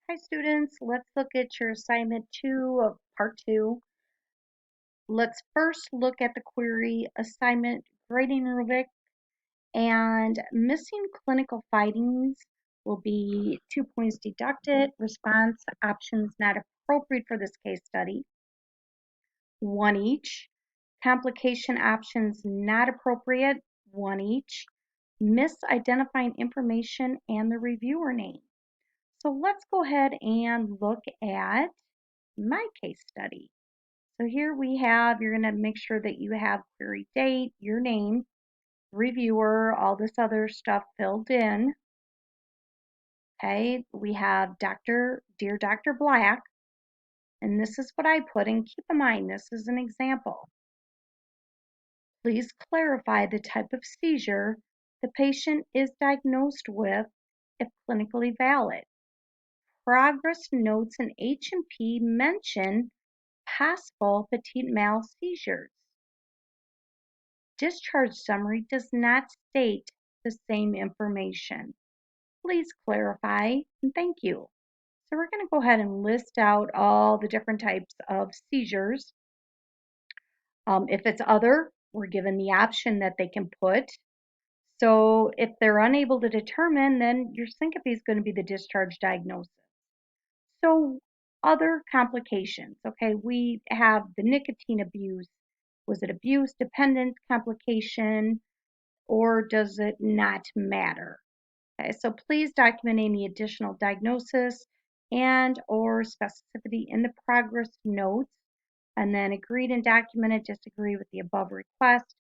Hi students, let's look at your assignment 2 of part 2. Let's first look at the query assignment grading rubric, and missing clinical findings will be 2 points deducted. Response options not appropriate for this case study, 1 each. Complication options not appropriate, 1 each. Misidentifying information and the reviewer name. So let's go ahead and look at my case study. So here we have, you're going to make sure that you have query date, your name, reviewer, all this other stuff filled in. Okay, we have Dear Dr. Black, and this is what I put, and keep in mind, this is an example. Please clarify the type of seizure the patient is diagnosed with if clinically valid. Progress notes in H&P mention possible petit mal seizures. Discharge summary does not state the same information. Please clarify, and thank you. So we're going to go ahead and list out all the different types of seizures. If it's other, we're given the option that they can put. So if they're unable to determine, then your syncope is going to be the discharge diagnosis. So other complications, okay, we have the nicotine abuse. Was it abuse, dependence, complication, or does it not matter? Okay, so please document any additional diagnosis and or specificity in the progress notes, and then agreed and documented, disagree with the above request.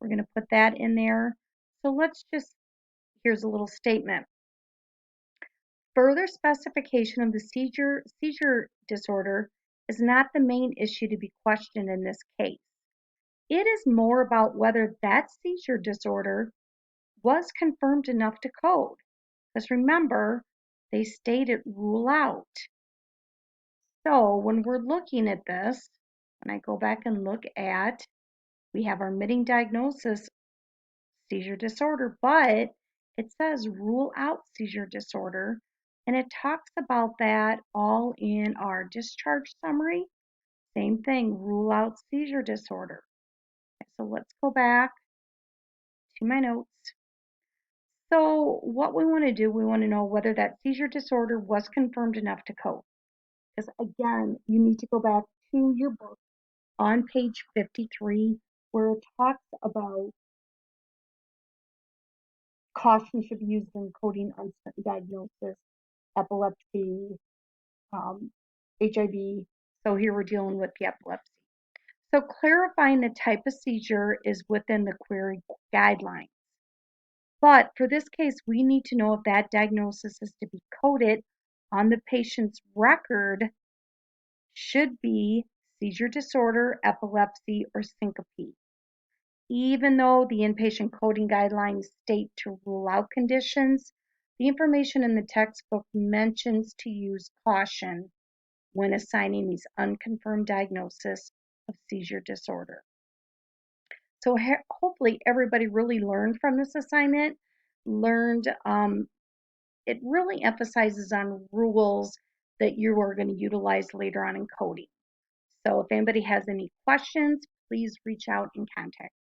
We're going to put that in there. So here's a little statement. Further specification of the seizure disorder is not the main issue to be questioned in this case. It is more about whether that seizure disorder was confirmed enough to code. Because remember, they stated rule out. So when we're looking at this, when I go back and look at, we have our admitting diagnosis, seizure disorder, but it says rule out seizure disorder, and it talks about that all in our discharge summary. Same thing, rule out seizure disorder. So let's go back to my notes. So what we want to do, we want to know whether that seizure disorder was confirmed enough to code. Because again, you need to go back to your book on page 53 where it talks about caution should be used in coding uncertain diagnosis, epilepsy, HIV. So here we're dealing with the epilepsy. So clarifying the type of seizure is within the query guidelines. But for this case, we need to know if that diagnosis is to be coded on the patient's record should be seizure disorder, epilepsy, or syncope. Even though the inpatient coding guidelines state to rule out conditions, the information in the textbook mentions to use caution when assigning these unconfirmed diagnoses of seizure disorder. So hopefully everybody really learned from this assignment, it really emphasizes on rules that you are going to utilize later on in coding. So if anybody has any questions, please reach out and contact me.